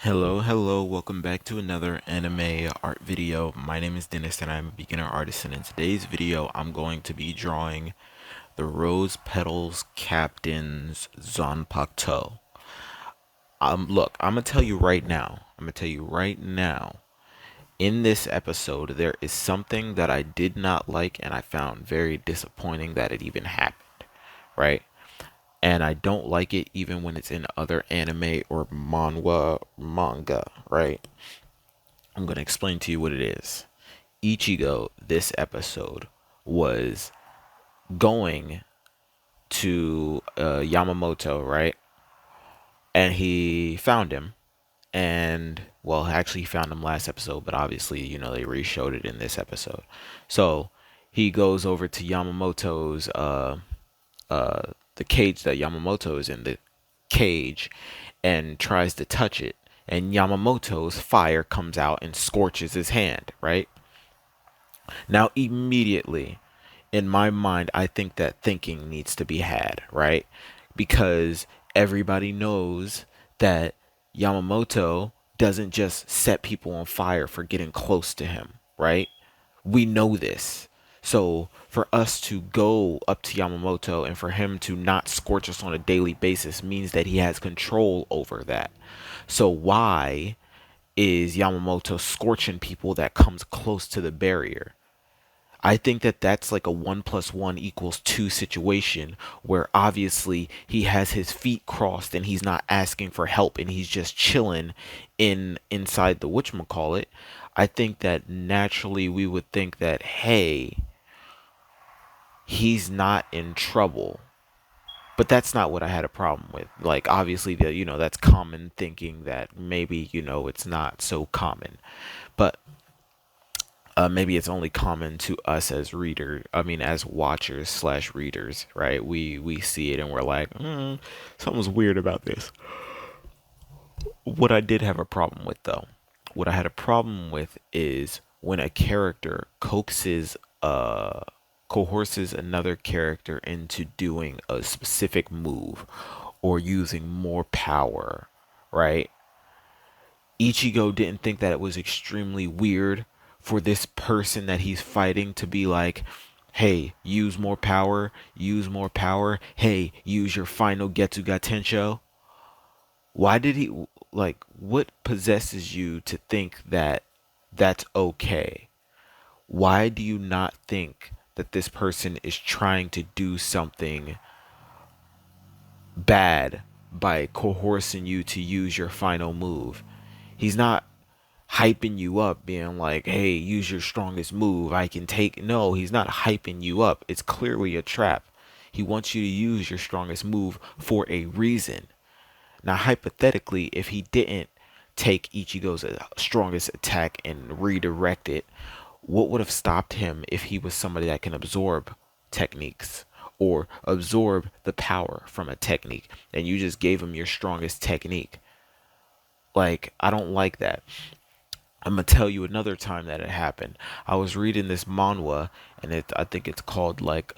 Hello, welcome back to another anime art video. My name is Dennis and I'm a beginner artist, and in today's video I'm going to be drawing the Rose Petals Captain's Zanpakuto. Look, I'm gonna tell you right now, in this episode there is something that I did not like and I found very disappointing that it even happened, right? And I don't like it even when it's in other anime or manga, right? I'm going to explain to you what it is. Ichigo, this episode, was going to Yamamoto, right? And he found him. And, well, actually, he found him last episode, but obviously, they re showed it in this episode. So he goes over to Yamamoto's, the cage that Yamamoto is in, the cage, and tries to touch it. And Yamamoto's fire comes out and scorches his hand, right? Now, immediately in my mind, I think that thinking needs to be had, right? Because everybody knows that Yamamoto doesn't just set people on fire for getting close to him, right? We know this. So for us to go up to Yamamoto and for him to not scorch us on a daily basis means that he has control over that. So why is Yamamoto scorching people that comes close to the barrier? I think that that's like a 1 plus 1 equals 2 situation where obviously he has his feet crossed and he's not asking for help and he's just chilling inside the whatchamacallit. I think that naturally we would think that, hey, he's not in trouble. But that's not what I had a problem with. Like, obviously, that's common thinking that maybe, it's not so common. But maybe it's only common to us as as watchers slash readers, right? We see it and we're like, something's weird about this. What I did have a problem with, though, what I had a problem with is when a character coerces another character into doing a specific move or using more power, right? Ichigo didn't think that it was extremely weird for this person that he's fighting to be like, hey, use more power, use more power, hey, use your final Getsuga Tensho. Why did he, like, what possesses you to think that that's okay? Why do you not think that this person is trying to do something bad by coercing you to use your final move? He's not hyping you up, being like, hey, use your strongest move. I can take. No, he's not hyping you up. It's clearly a trap. He wants you to use your strongest move for a reason. Now, hypothetically, if he didn't take Ichigo's strongest attack and redirect it, what would have stopped him if he was somebody that can absorb techniques or absorb the power from a technique and you just gave him your strongest technique? Like, I don't like that. I'm gonna tell you another time that it happened. I was reading this manhwa, and I think it's called like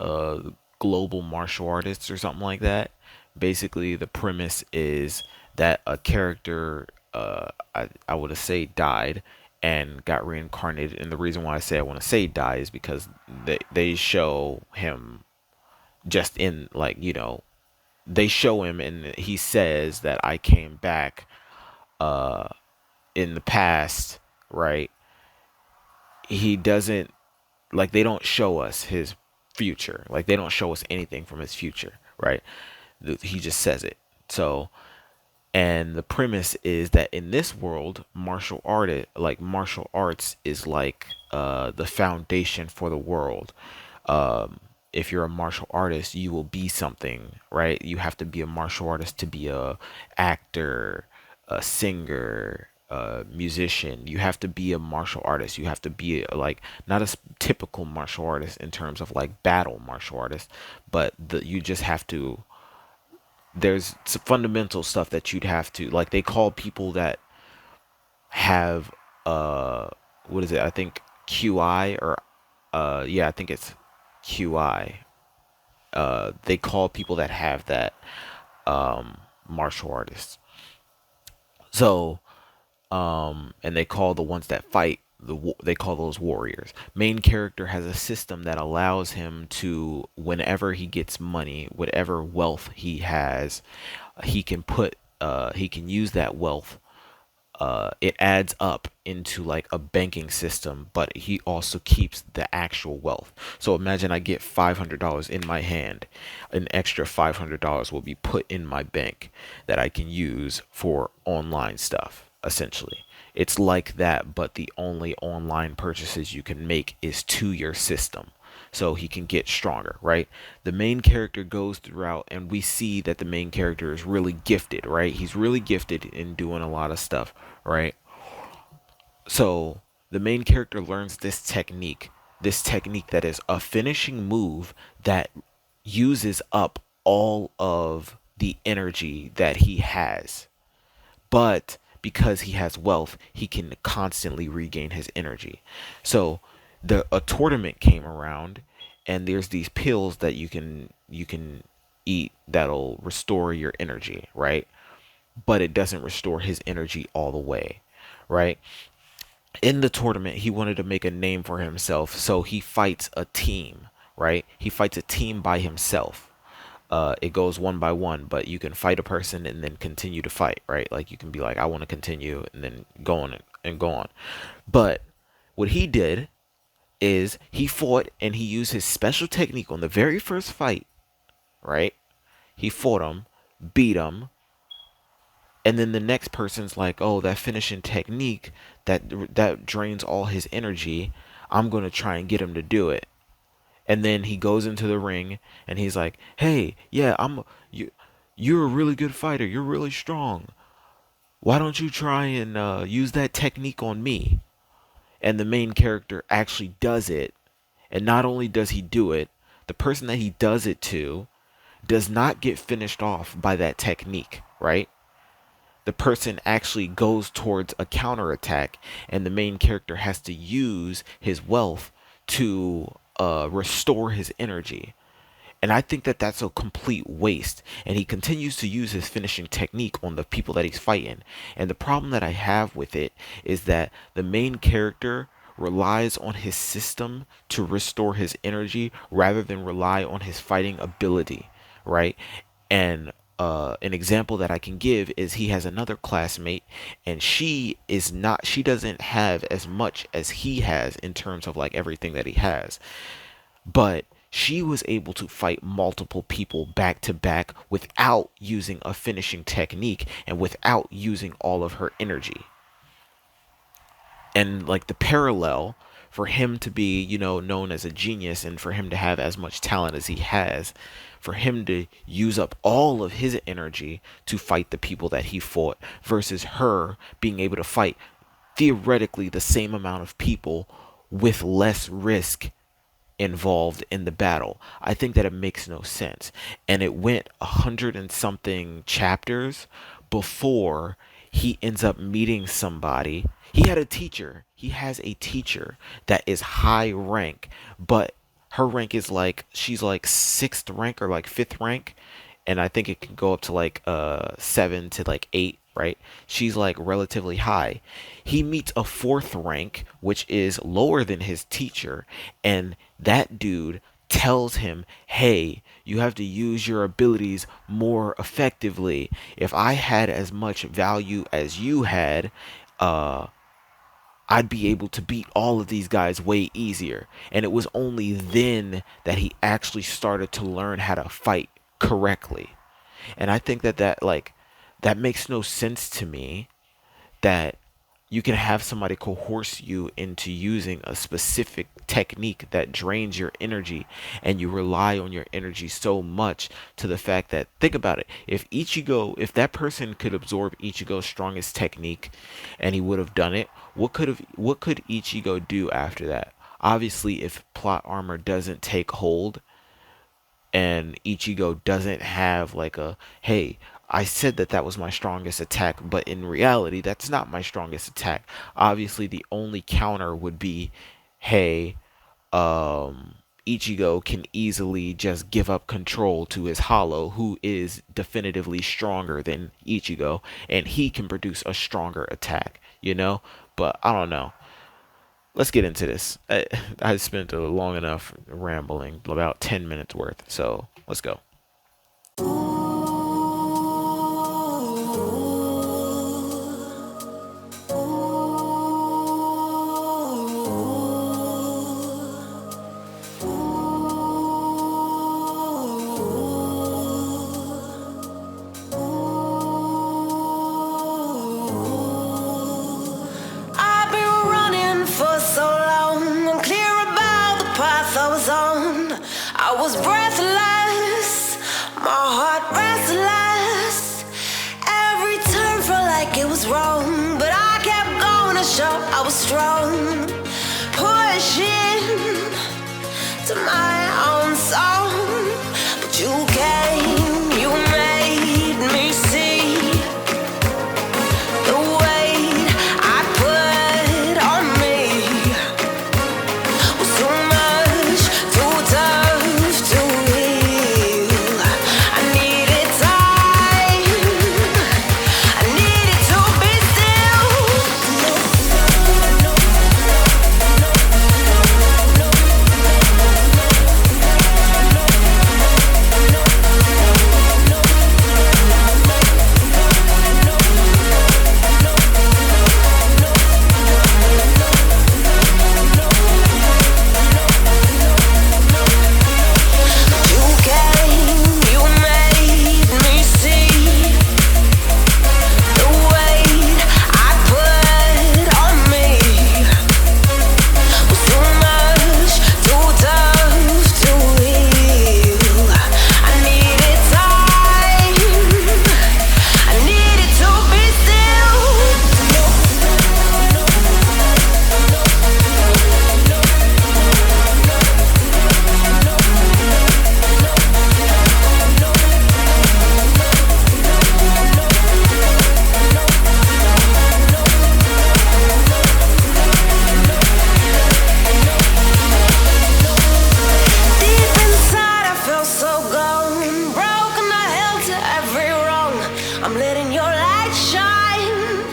Global Martial Artists or something like that. Basically, the premise is that a character, I would say died and got reincarnated. And the reason why I say I want to say die is because they show him just in like they show him and he says that I came back uh in the past, right? He doesn't, like, they don't show us his future. Like, they don't show us anything from his future, right? He just says it. So, and the premise is that in this world, martial arts is like the foundation for the world. If you're a martial artist, you will be something, right? You have to be a martial artist to be a actor, a singer, a musician. You have to be a martial artist. You have to be like not a typical martial artist in terms of like battle martial artist, but you just have to. There's some fundamental stuff that you'd have to like. They call people that have uh, what is it? I think QI or yeah, I think it's QI. They call people that have that martial artists. So And they call the ones that fight they call those warriors. Main character has a system that allows him to, whenever he gets money, whatever wealth he has, he can use that wealth. It adds up into like a banking system, but he also keeps the actual wealth. So imagine I get $500 in my hand. An extra $500 will be put in my bank that I can use for online stuff, essentially. It's like that, but the only online purchases you can make is to your system. So he can get stronger, right? The main character goes throughout, and we see that the main character is really gifted, right? He's really gifted in doing a lot of stuff, right? So the main character learns this technique that is a finishing move that uses up all of the energy that he has. But because he has wealth, he can constantly regain his energy. So the a tournament came around, and there's these pills that you can eat that'll restore your energy, right? But it doesn't restore his energy all the way, right? In the tournament, he wanted to make a name for himself, so he fights a team, right? He fights a team by himself. It goes one by one, but you can fight a person and then continue to fight, right? Like you can be like, I want to continue, and then go on and go on. But what he did is he fought and he used his special technique on the very first fight, right? He fought him, beat him, and then the next person's like, "Oh, that finishing technique that drains all his energy. I'm going to try and get him to do it." And then he goes into the ring and he's like, "Hey, yeah, you you're a really good fighter. You're really strong. Why don't you try and use that technique on me?" And the main character actually does it. And not only does he do it, the person that he does it to does not get finished off by that technique, right? The person actually goes towards a counterattack, and the main character has to use his wealth to restore his energy. And I think that that's a complete waste. And he continues to use his finishing technique on the people that he's fighting. And the problem that I have with it is that the main character relies on his system to restore his energy rather than rely on his fighting ability, right? And an example that I can give is he has another classmate, and she doesn't have as much as he has in terms of like everything that he has, but she was able to fight multiple people back to back without using a finishing technique and without using all of her energy. And like the parallel for him to be, known as a genius, and for him to have as much talent as he has, for him to use up all of his energy to fight the people that he fought versus her being able to fight theoretically the same amount of people with less risk involved in the battle. I think that it makes no sense. And it went 100 and something chapters before he ends up meeting somebody. He had a teacher. He has a teacher that is high rank, but her rank is like, she's like sixth rank or like fifth rank, and I think it can go up to like seven to like eight, right? She's like relatively high. He meets a fourth rank, which is lower than his teacher, and that dude tells him, "Hey, you have to use your abilities more effectively. If I had as much value as you had, uh I'd be able to beat all of these guys way easier." And it was only then that he actually started to learn how to fight correctly. And I think that makes no sense to me, that you can have somebody coerce you into using a specific technique that drains your energy, and you rely on your energy so much to the fact that, think about it, if that person could absorb Ichigo's strongest technique and he would have done it, what could Ichigo do after that? Obviously, if plot armor doesn't take hold and Ichigo doesn't have like a, "Hey, I said that that was my strongest attack, but in reality that's not my strongest attack." Obviously the only counter would be, "Hey, um Ichigo can easily just give up control to his Hollow, who is definitively stronger than Ichigo, and he can produce a stronger attack, you know? But I don't know. Let's get into this. I spent a long enough rambling, about 10 minutes worth, so let's go. I was breathless, my heart restless. Every turn felt like it was wrong, but I kept going to show I was strong. Pushing to my own song, but you came, you made me see the weight I put on me was too much, too tough to heal. I needed time, I needed to be I'm letting your light shine.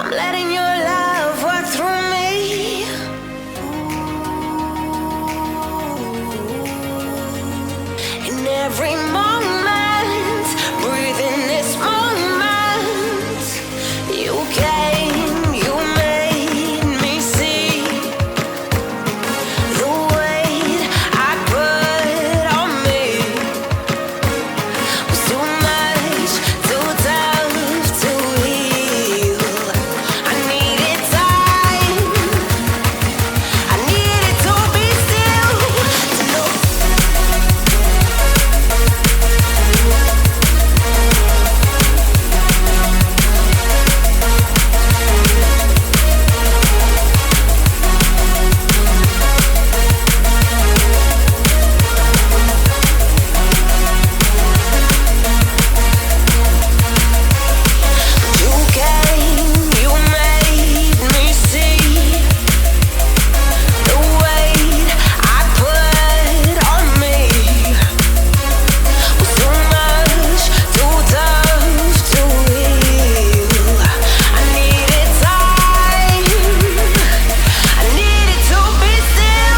I'm letting your love work through me. In every moment, breathe in this moment. You came, you made me see the weight I put on me was too much, too tough to heal. I needed time, I needed to be still, to know. You came, you made me see the weight I put on me was too much, too tough to heal. I needed time, I needed to be still.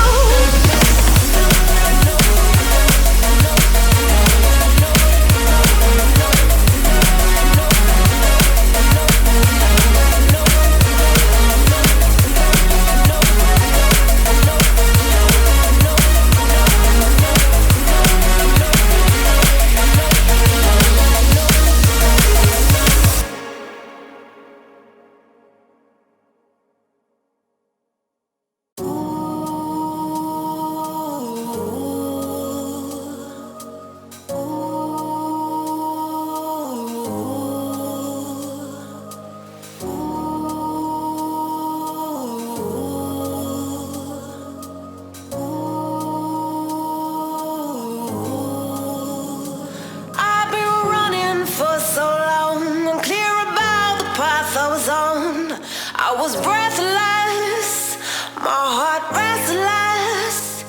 I've been running for so long, unclear about the path I was on. I was breathless, my heart restless.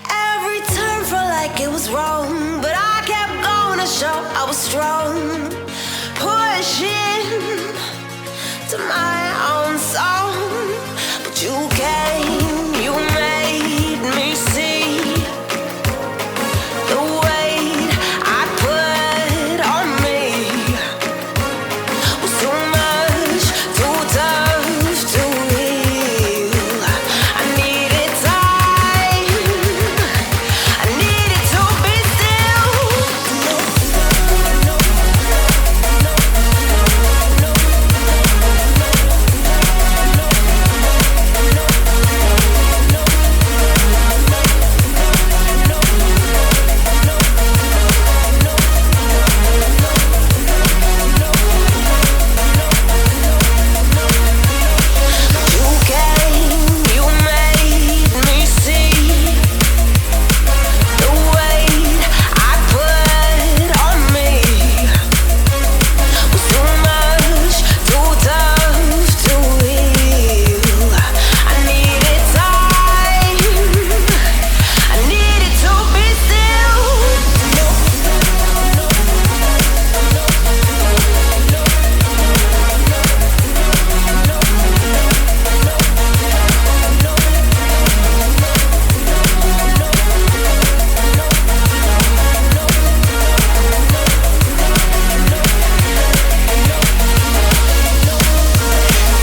Every show I was strong, pushing to my own song. But you came, you made me see the weight I put on me was too much, too tough to heal. I needed time, I needed to be still. You came, you made me see the weight I put on me was too much, too tough to heal. I needed time, I needed to be still.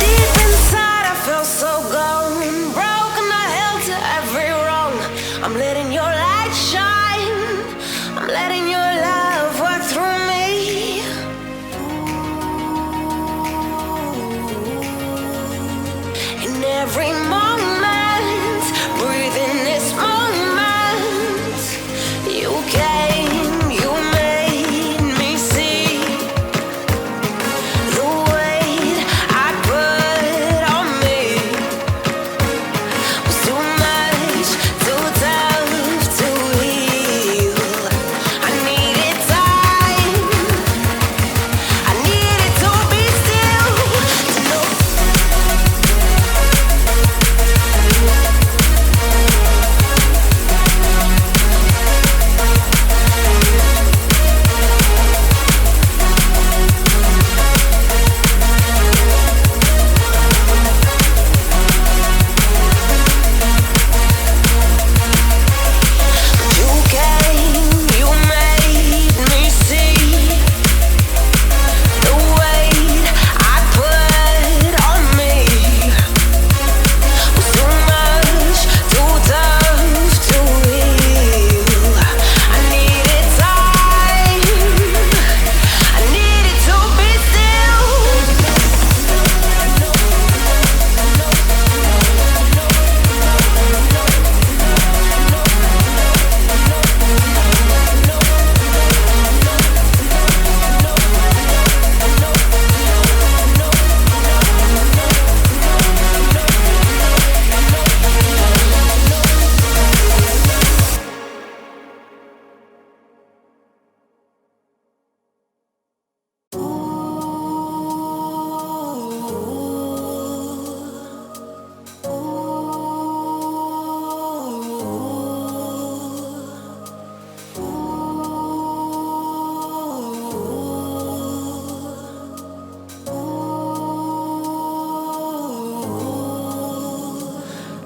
Deep inside I felt so gone, broken, I held to every wrong. I'm letting your light shine, I'm letting your love work through me. In every moment, breathing this moment, you came, you made me see the weight I put on me was too much, too tough to heal. I needed time, I needed to be still, to know. You came, you made me see the weight I put on me was too much, too tough to heal. I needed time, I needed to be still.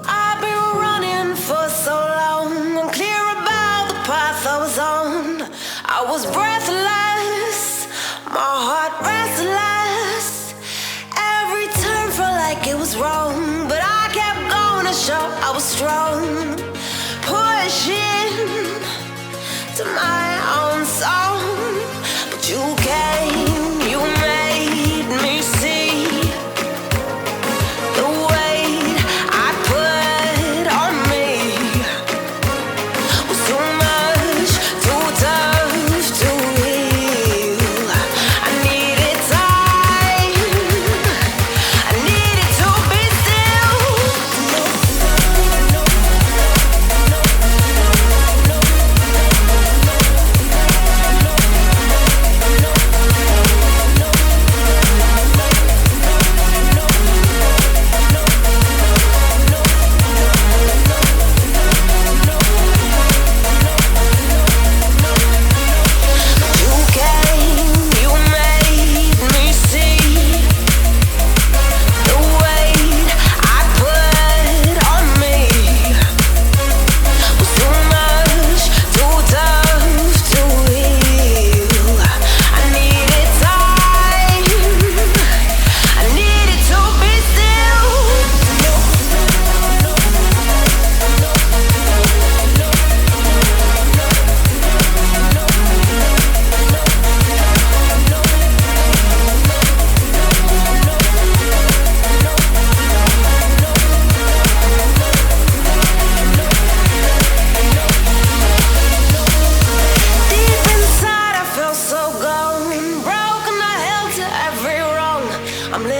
I've been running for so long, unclear about the path I was on. I was breathless, my heart restless. Every turn felt like it was wrong, but I kept going to show I was strong, pushing to my own song. But you came, you made me see the weight I put on me was too much, too tough to heal. I needed time, I needed to be still.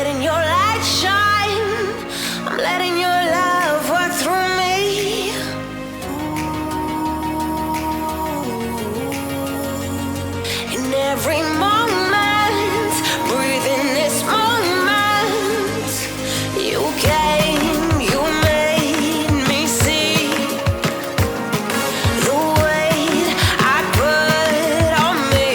letting your light shine. I'm letting your love work through me. In every moment, breathe in this moment. You came, you made me see the weight I put on me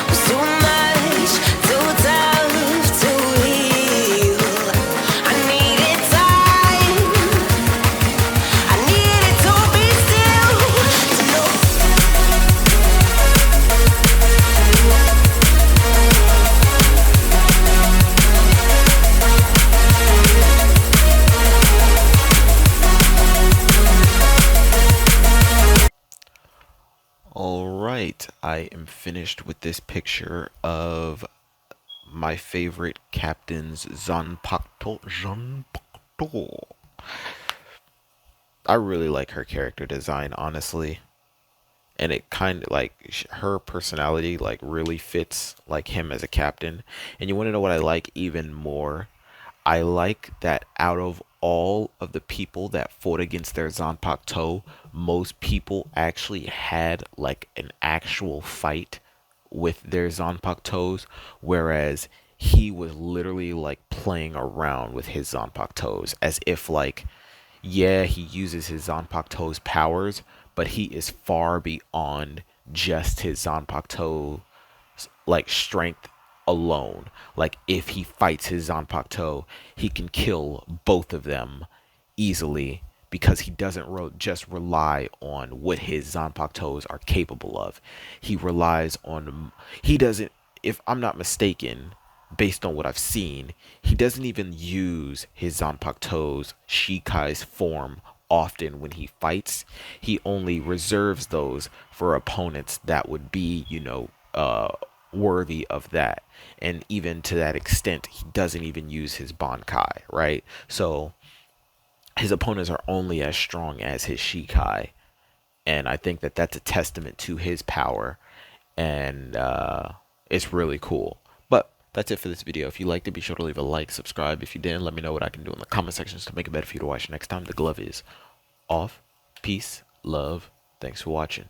was too much, too tough to heal. I needed time, I needed to be still, to know. Alright, I am finished with this picture of my favorite captain's Zanpakuto. Zanpakuto. I really like her character design, honestly. And it kind of like her personality like really fits like him as a captain. And you want to know what I like even more? I like that out of all of the people that fought against their Zanpakuto, most people actually had like an actual fight with their Zanpakutos, whereas he was literally like playing around with his Zanpakutos as if like, yeah, he uses his Zanpakuto's powers, but he is far beyond just his Zanpakuto like strength alone. Like if he fights his Zanpakuto, he can kill both of them easily because he doesn't just rely on what his Zanpakutos are capable of. He relies on he doesn't, if I'm not mistaken, based on what I've seen, he doesn't even use his Zanpakuto's Shikai's form often when he fights. He only reserves those for opponents that would be, worthy of that. And even to that extent, he doesn't even use his Bankai, right? So his opponents are only as strong as his Shikai. And I think that that's a testament to his power. And it's really cool. But that's it for this video. If you liked it, be sure to leave a like, subscribe. If you didn't, let me know what I can do in the comment sections to make it better for you to watch next time. The glove is off. Peace, love. Thanks for watching.